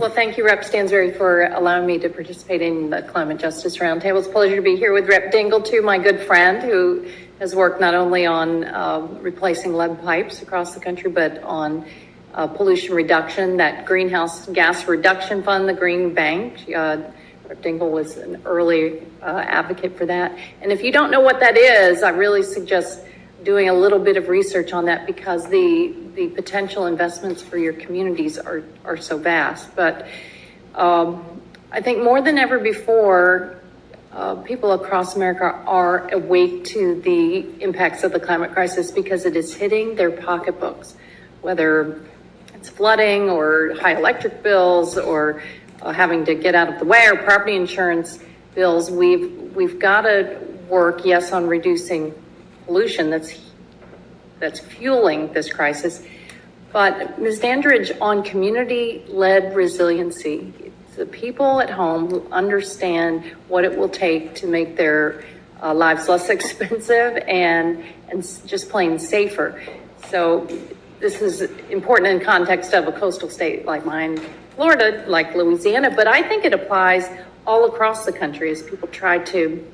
Well, thank you, Rep. Stansberry, for allowing me to participate in the Climate Justice Roundtable. It's a pleasure to be here with Rep. Dingell, too, my good friend, who has worked not only on replacing lead pipes across the country, but on pollution reduction, that greenhouse gas reduction fund, the Green Bank. Rep. Dingell was an early advocate for that. And if you don't know what that is, I really suggest doing a little bit of research on that, because the potential investments for your communities are so vast. But I think more than ever before, people across America are awake to the impacts of the climate crisis, because it is hitting their pocketbooks, whether it's flooding or high electric bills or having to get out of the way, or property insurance bills. We've got to work, yes, on reducing pollution that's fueling this crisis. But Ms. Dandridge, on community-led resiliency, the people at home who understand what it will take to make their lives less expensive and just plain safer. So this is important in context of a coastal state like mine, Florida, like Louisiana, but I think it applies all across the country as people try to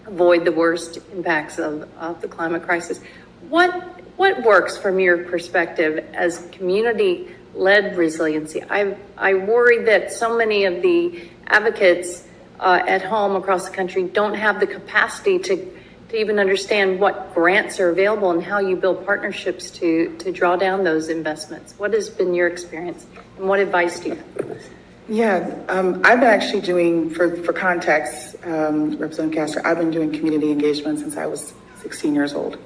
avoid the worst impacts of the climate crisis. What works from your perspective as community-led resiliency? I worry that so many of the advocates at home across the country don't have the capacity to even understand what grants are available and how you build partnerships to draw down those investments. What has been your experience, and what advice do you have? Yeah, I've been actually doing, for context, Representative Castor, I've been doing community engagement since I was 16 years old.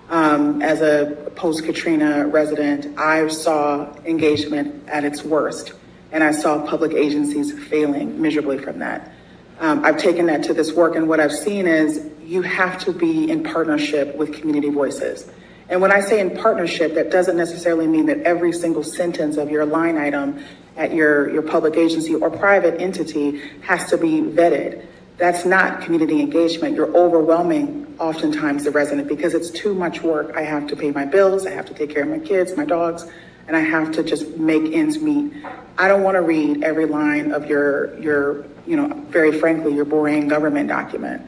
As a post-Katrina resident, I saw engagement at its worst, and I saw public agencies failing miserably from that. I've taken that to this work, and what I've seen is you have to be in partnership with community voices. And when I say in partnership, that doesn't necessarily mean that every single sentence of your line item at your public agency or private entity has to be vetted. That's not community engagement. You're overwhelming oftentimes the resident, because it's too much work. I have to pay my bills, I have to take care of my kids, my dogs, and I have to just make ends meet. I don't want to read every line of your, very frankly, your boring government document.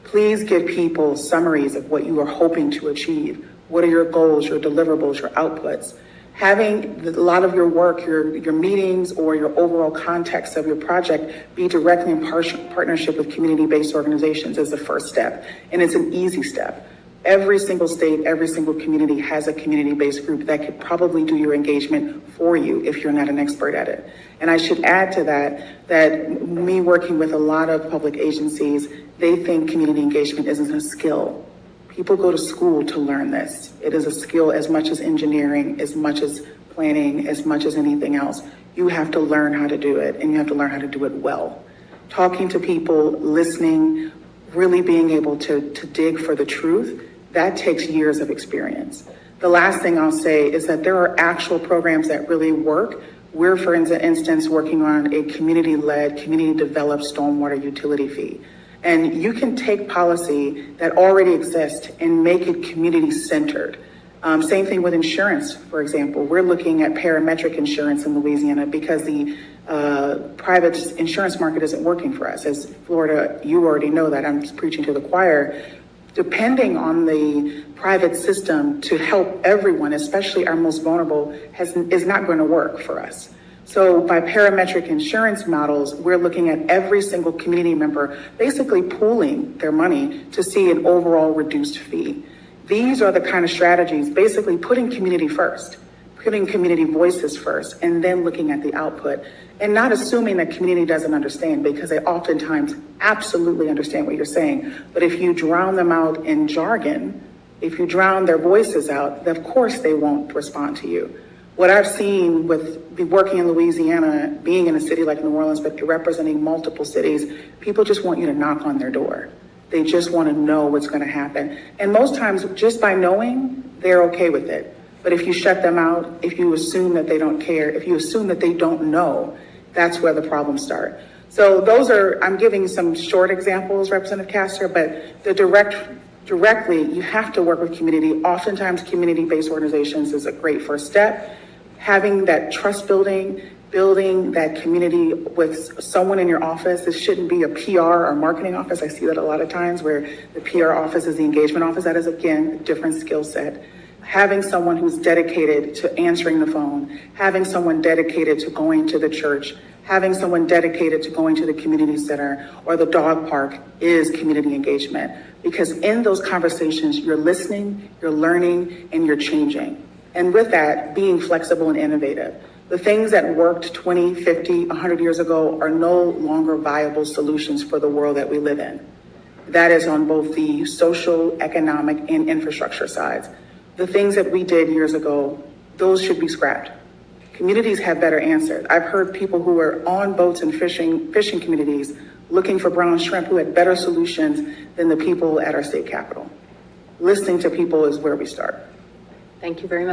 Please give people summaries of what you are hoping to achieve. What are your goals, your deliverables, your outputs? Having a lot of your work, your meetings, or your overall context of your project be directly in partnership with community-based organizations is the first step, and it's an easy step. Every single state, every single community has a community-based group that could probably do your engagement for you if you're not an expert at it. And I should add to that me working with a lot of public agencies, they think community engagement isn't a skill. People go to school to learn this. It is a skill as much as engineering, as much as planning, as much as anything else. You have to learn how to do it, and you have to learn how to do it well. Talking to people, listening, really being able to dig for the truth, that takes years of experience. The last thing I'll say is that there are actual programs that really work. We're, for instance, working on a community-led, community-developed stormwater utility fee. And you can take policy that already exists and make it community-centered. Same thing with insurance, for example. We're looking at parametric insurance in Louisiana because the private insurance market isn't working for us. As Florida, you already know that, I'm just preaching to the choir. Depending on the private system to help everyone, especially our most vulnerable, is not going to work for us. So by parametric insurance models, we're looking at every single community member basically pooling their money to see an overall reduced fee. These are the kind of strategies, basically putting community first, putting community voices first, and then looking at the output, and not assuming that community doesn't understand, because they oftentimes absolutely understand what you're saying. But if you drown them out in jargon, if you drown their voices out, then of course they won't respond to you. What I've seen with working in Louisiana, being in a city like New Orleans, but representing multiple cities, people just want you to knock on their door. They just want to know what's going to happen. And most times, just by knowing, they're okay with it. But if you shut them out, if you assume that they don't care, if you assume that they don't know, that's where the problems start. So those are, I'm giving some short examples, Representative Castor, but the directly, you have to work with community. Oftentimes, community-based organizations is a great first step. Having that trust building, building that community with someone in your office. This shouldn't be a PR or marketing office. I see that a lot of times where the PR office is the engagement office. That is, again, a different skill set. Having someone who's dedicated to answering the phone, having someone dedicated to going to the church, having someone dedicated to going to the community center or the dog park is community engagement. Because in those conversations, you're listening, you're learning, and you're changing. And with that, being flexible and innovative. The things that worked 20, 50, 100 years ago are no longer viable solutions for the world that we live in. That is on both the social, economic, and infrastructure sides. The things that we did years ago, those should be scrapped. Communities have better answers. I've heard people who are on boats and fishing communities looking for brown shrimp who had better solutions than the people at our state capitol. Listening to people is where we start. Thank you very much.